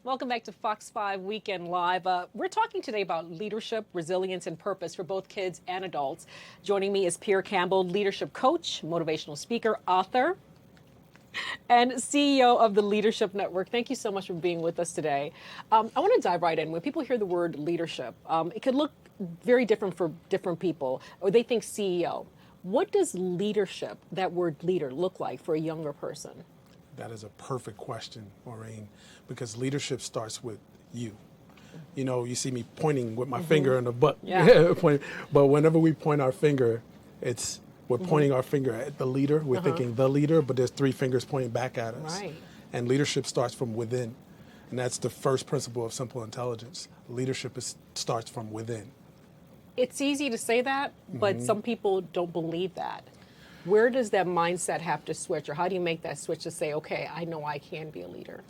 Welcome back to Fox 5 Weekend Live. We're talking today about leadership, resilience, and purpose for both kids and adults. Joining me is Pierre Campbell, leadership coach, motivational speaker, author, and CEO of the Leadership Network. Thank you so much for being with us today. I want to dive right in. When people hear the word leadership, it could look very different for different people, or they think CEO. What does leadership, that word leader, look like for a younger person? That is a perfect question, Maureen, because leadership starts with you. You know, you see me pointing with my finger in the butt. Yeah. But whenever we point our finger, we're pointing our finger at the leader. We're thinking the leader, but there's three fingers pointing back at us. Right. And leadership starts from within. And that's the first principle of simple intelligence. Leadership starts from within. It's easy to say that, but some people don't believe that. Where does that mindset have to switch, or how do you make that switch to say, okay, I know I can be a leader?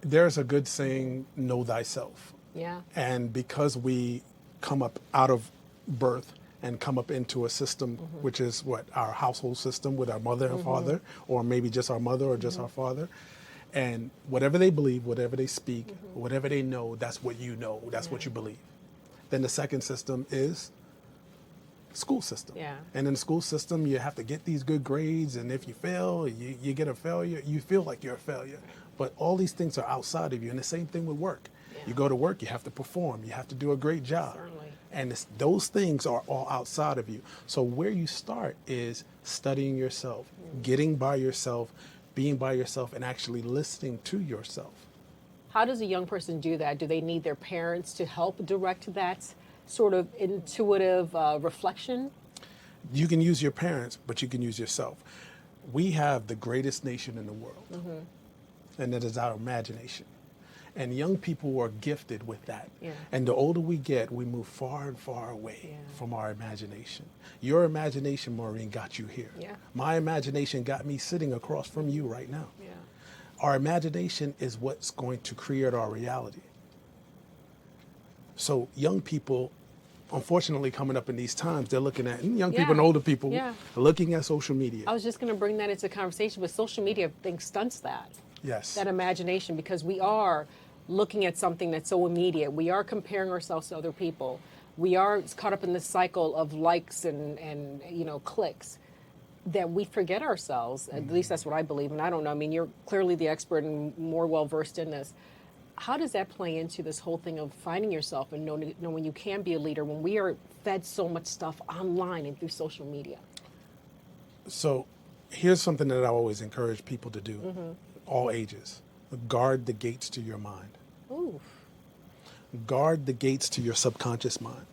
There's a good saying, know thyself. Yeah. And because we come up out of birth and come up into a system, which is what, our household system with our mother and father, or maybe just our mother or just our father, and whatever they believe, whatever they speak, whatever they know, that's what you know, that's what you believe. Then the second system is school system. Yeah. And in the school system, you have to get these good grades, and if you fail, you get a failure, you feel like you're a failure. But all these things are outside of you, and the same thing with work. Yeah. You go to work, you have to perform, you have to do a great job. Certainly. And those things are all outside of you. So where you start is studying yourself, getting by yourself, being by yourself, and actually listening to yourself. How does a young person do that? Do they need their parents to help direct that sort of intuitive reflection? You can use your parents, but you can use yourself. We have the greatest nation in the world, and that is our imagination. And young people are gifted with that. Yeah. And the older we get, we move far and far away from our imagination. Your imagination, Maureen, got you here. Yeah. My imagination got me sitting across from you right now. Yeah. Our imagination is what's going to create our reality. So young people, unfortunately, coming up in these times, they're looking at, young people and older people, looking at social media. I was just going to bring that into conversation, but social media, I think, stunts that. Yes. That imagination, because we are looking at something that's so immediate. We are comparing ourselves to other people. We are caught up in this cycle of likes and clicks, that we forget ourselves. At least that's what I believe. And I don't know, I mean, you're clearly the expert and more well-versed in this. How does that play into this whole thing of finding yourself and knowing you can be a leader when we are fed so much stuff online and through social media? So here's something that I always encourage people to do, all ages. Guard the gates to your mind. Ooh. Guard the gates to your subconscious mind.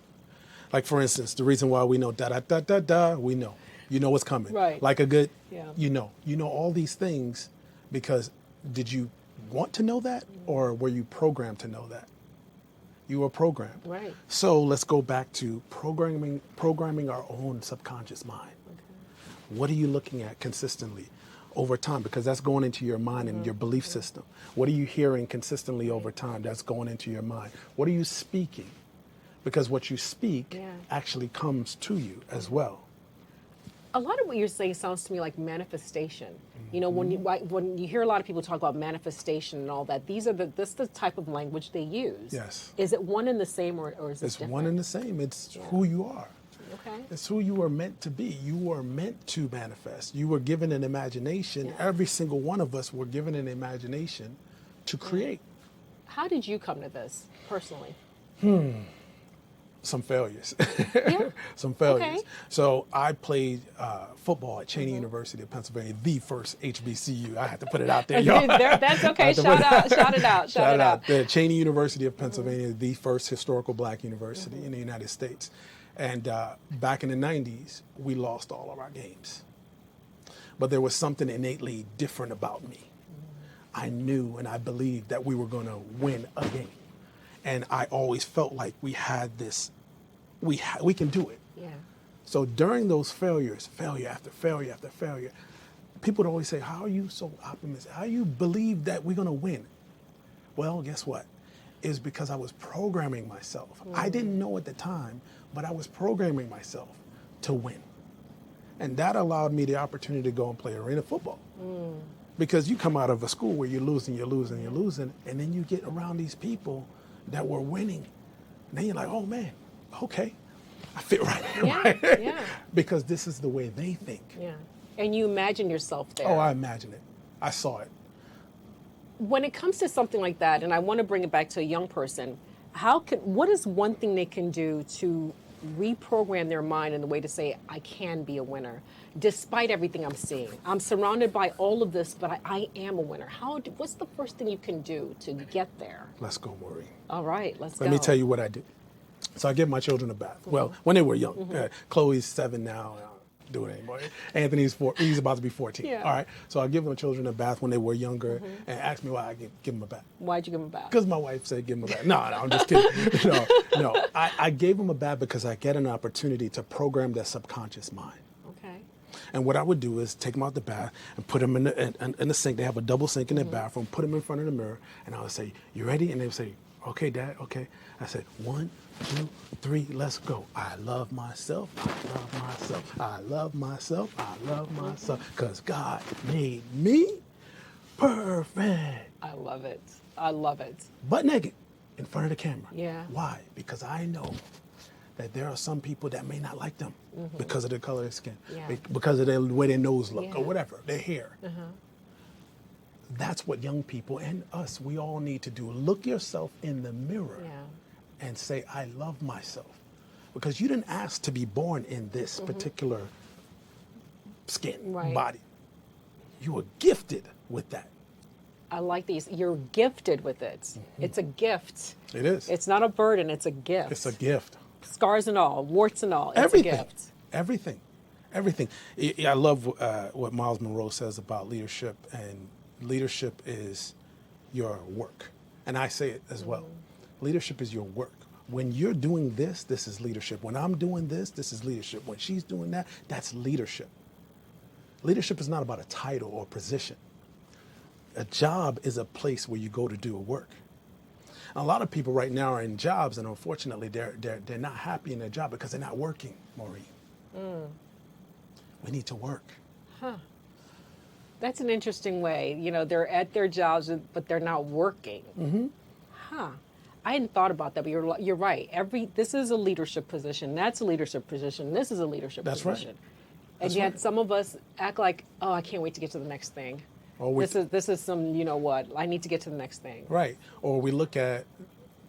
Like, for instance, the reason why we know da-da-da-da-da, we know. You know what's coming. Right. Like a good, Yeah. you know all these things because did you want to know that, or were you programmed to know that? You were programmed. Right. So let's go back to programming our own subconscious mind. Okay. What are you looking at consistently over time? Because that's going into your mind and your belief system. What are you hearing consistently over time? That's going into your mind. What are you speaking? Because what you speak actually comes to you as well. A lot of what you're saying sounds to me like manifestation. You know, when you hear a lot of people talk about manifestation and all that, this is the type of language they use. Yes. Is it one and the same, or is it It's different? one and the same. It's who you are. Okay. It's who you are meant to be. You were meant to manifest. You were given an imagination. Yeah. Every single one of us were given an imagination to create. How did you come to this personally? Some failures. Yeah. Some failures. Okay. So I played football at Cheney University of Pennsylvania, the first HBCU. I had to put it out there, y'all. That's okay. Shout it out. Shout it out. The Cheney University of Pennsylvania, the first historical black university in the United States. And back in the 90s, we lost all of our games. But there was something innately different about me. I knew and I believed that we were going to win a game. And I always felt like we had this, we can do it. Yeah. So during those failures, failure after failure after failure, people would always say, how are you so optimistic? How you believe that we're going to win? Well, guess what? It's because I was programming myself. I didn't know at the time, but I was programming myself to win. And that allowed me the opportunity to go and play arena football. Because you come out of a school where you're losing, and then you get around these people that were winning. And then you're like, oh man, okay, I fit right in. Yeah, Right? yeah. Because this is the way they think. Yeah. And you imagine yourself there. Oh, I imagine it. I saw it. When it comes to something like that, and I want to bring it back to a young person, what is one thing they can do to reprogram their mind in the way to say, I can be a winner, despite everything I'm seeing? I'm surrounded by all of this, but I am a winner. What's the first thing you can do to get there? Let's go, Maureen. All right, let's go. Let me tell you what I do. So I give my children a bath. Well, when they were young. Chloe's 7 now. Do it anymore. Anthony's 4. He's about to be 14. Yeah. All right. So I give my children a bath when they were younger, and ask me why I give them a bath. Why'd you give them a bath? Because my wife said give them a bath. No, I'm just kidding. No. I gave them a bath because I get an opportunity to program their subconscious mind. Okay. And what I would do is take them out the bath and put them in the sink. They have a double sink in their bathroom. Put them in front of the mirror, and I would say, "You ready?" And they would say, "Okay, Dad. Okay." I said, 1, 2, 3, let's go. I love myself. I love myself. I love myself. I love myself. Because God made me perfect. I love it. I love it. Butt naked in front of the camera. Yeah. Why? Because I know that there are some people that may not like them because of their color of skin, Yeah. because of the way their nose look Yeah. or whatever, their hair. That's what young people and us, we all need to do. Look yourself in the mirror. Yeah. And say, I love myself. Because you didn't ask to be born in this particular skin, Right. body. You were gifted with that. I like these. You're gifted with it. It's a gift. It is. It's not a burden. It's a gift. It's a gift. Scars and all, warts and all. It's Everything. a gift. Everything. Everything. I love what Miles Monroe says about leadership, and leadership is your work. And I say it as well. Leadership is your work. When you're doing this, this is leadership. When I'm doing this, this is leadership. When she's doing that, that's leadership. Leadership is not about a title or position. A job is a place where you go to do a work. A lot of people right now are in jobs, and unfortunately, they're not happy in their job because they're not working, Maureen. We need to work. That's an interesting way. They're at their jobs, but they're not working. I hadn't thought about that, but you're right. This is a leadership position. That's a leadership position. This is a leadership That's right. position. And That's yet right. some of us act like, oh, I can't wait to get to the next thing. Or This is some, what, I need to get to the next thing. Right. Or we look at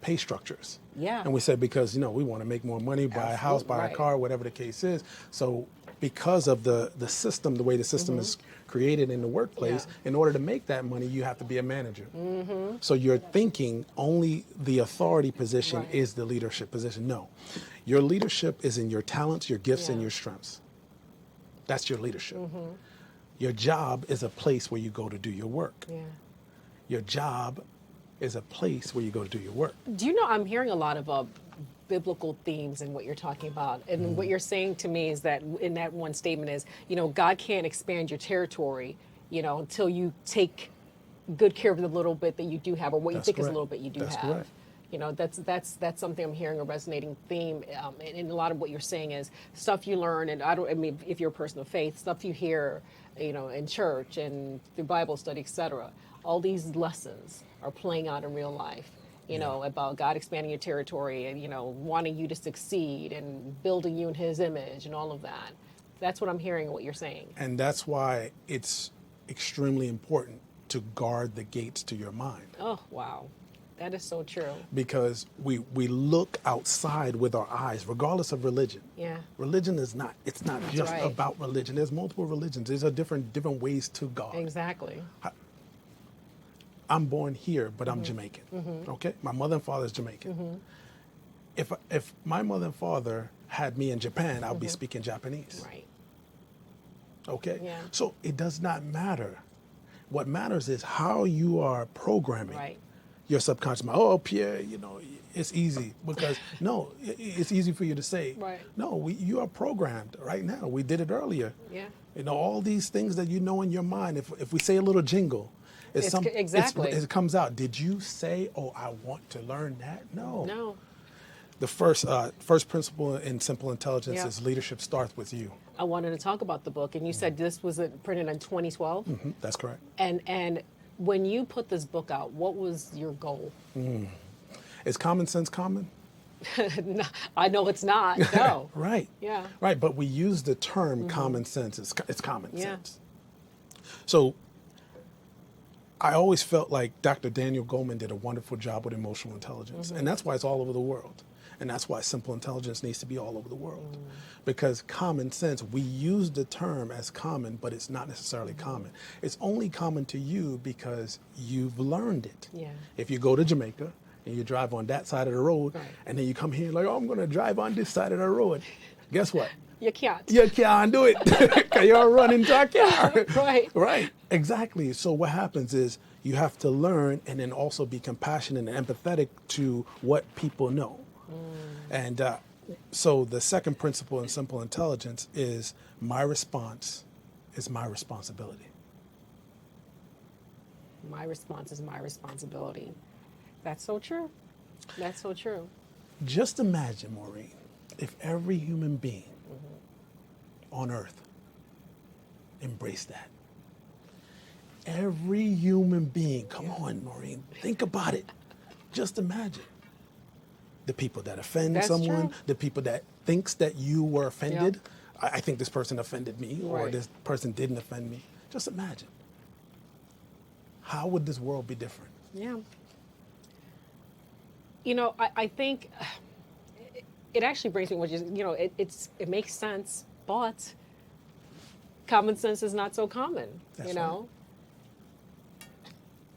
pay structures. Yeah. And we say, because, we want to make more money, buy a house, buy Right. a car, whatever the case is. So because of the system, the way the system is created in the workplace, Yeah. in order to make that money, you have to be a manager. So you're thinking only the authority position Right. is the leadership position. No. Your leadership is in your talents, your gifts, and Yeah. your strengths. That's your leadership. Your job is a place where you go to do your work. Yeah. Your job is a place where you go to do your work. Do you know, I'm hearing a lot of biblical themes in what you're talking about. And what you're saying to me is that in that one statement is, God can't expand your territory, until you take good care of the little bit that you do have, or what you That's think is a correct. little bit you do That's have. correct. That's something I'm hearing, a resonating theme. And a lot of what you're saying is stuff you learn, and if you're a person of faith, stuff you hear, in church and through Bible study, etc. All these lessons are playing out in real life. About God expanding your territory and, wanting you to succeed and building you in His image and all of that. That's what I'm hearing in what you're saying. And that's why it's extremely important to guard the gates to your mind. Oh, wow. That is so true. Because we look outside with our eyes, regardless of religion. Yeah. Religion is not, it's not just right. about religion. There's multiple religions. There's different ways to God. Exactly. I'm born here, but I'm Jamaican. Okay? My mother and father is Jamaican. If my mother and father had me in Japan, I'd be speaking Japanese. Right. Okay? Yeah. So it does not matter. What matters is how you are programming Right. your subconscious mind. Oh, Pierre, it's easy. Because, no, it's easy for you to say. Right. No, you are programmed right now. We did it earlier. Yeah. All these things that you know in your mind, if we say a little jingle, Exactly. it comes out. Did you say, oh, I want to learn that? No. No. The first principle in simple intelligence Yeah. is leadership starts with you. I wanted to talk about the book, and you said this was printed in 2012. That's correct. And when you put this book out, what was your goal? Is common sense common? No, I know it's not. No. Right. Yeah. Right, but we use the term common sense. It's common Yeah. sense. So I always felt like Dr. Daniel Goleman did a wonderful job with emotional intelligence. And that's why it's all over the world. And that's why simple intelligence needs to be all over the world. Because common sense, we use the term as common, but it's not necessarily common. It's only common to you because you've learned it. Yeah. If you go to Jamaica and you drive on that side of the road, Right. and then you come here like, oh, I'm going to drive on this side of the road. Guess what? You can't. You can't do it because you're running to a car. Right. Right, exactly. So what happens is you have to learn and then also be compassionate and empathetic to what people know. And so the second principle in simple intelligence is my response is my responsibility. My response is my responsibility. That's so true. That's so true. Just imagine, Maureen, if every human being on earth embraced that. Every human being, come on, Maureen, think about it. Just imagine. The people that offend That's someone, true. the people that thinks that you were offended. I think this person offended me, or Right. this person didn't offend me. Just imagine. How would this world be different? Yeah. You know, I think it actually brings me, which is, you know, it makes sense, but common sense is not so common. That's you know,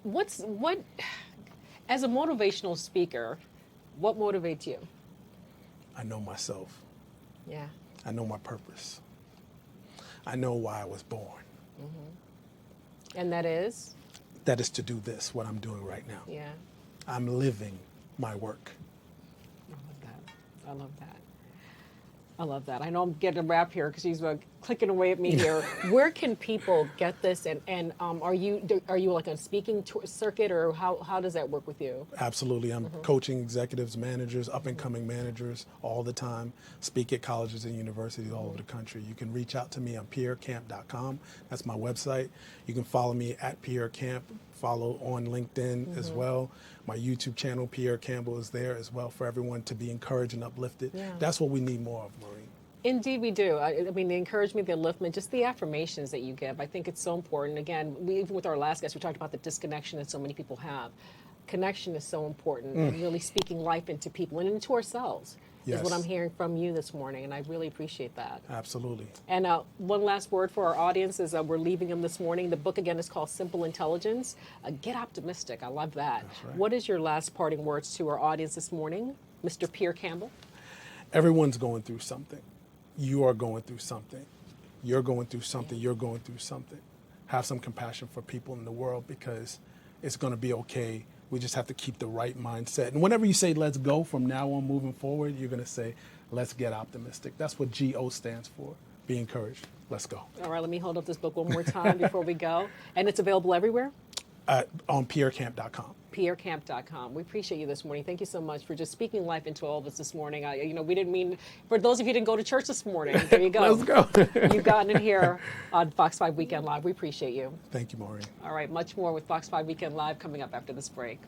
what as a motivational speaker, what motivates you? I know myself. Yeah. I know my purpose. I know why I was born. And that is? That is to do this, what I'm doing right now. Yeah. I'm living my work. I love that. I love that. I love that. I know I'm getting a wrap here because he's clicking away at me here. Where can people get this? And are you like on a speaking circuit, or how does that work with you? Absolutely. I'm coaching executives, managers, up-and-coming managers all the time, speak at colleges and universities all over the country. You can reach out to me on pierrecamp.com. That's my website. You can follow me at Pierre Camp, follow on LinkedIn as well. My YouTube channel, Pierre Campbell, is there as well for everyone to be encouraged and uplifted. Yeah. That's what we need more of, Maureen. Indeed, we do. I mean, the encouragement, the upliftment, just the affirmations that you give. I think it's so important. Again, even with our last guest, we talked about the disconnection that so many people have. Connection is so important, and really speaking life into people and into ourselves is what Yes. I'm hearing from you this morning, and I really appreciate that. Absolutely. And one last word for our audience is we're leaving them this morning. The book, again, is called Simple Intelligence. Get optimistic. I love that. That's right. What is your last parting words to our audience this morning, Mr. Pierre Campbell? Everyone's going through something. You are going through something. You're going through something. You're going through something. Have some compassion for people in the world, because it's going to be okay. We just have to keep the right mindset. And whenever you say let's go from now on moving forward, you're going to say let's get optimistic. That's what GO stands for. Be encouraged. Let's go. All right, let me hold up this book one more time before we go. And it's available everywhere? On pierrecamp.com. pierrecamp.com. We appreciate you this morning. Thank you so much for just speaking life into all of us this morning. We didn't mean, for those of you who didn't go to church this morning, there you go. Let's go. You've gotten it here on Fox 5 Weekend Live. We appreciate you. Thank you, Maureen. All right, much more with Fox 5 Weekend Live coming up after this break.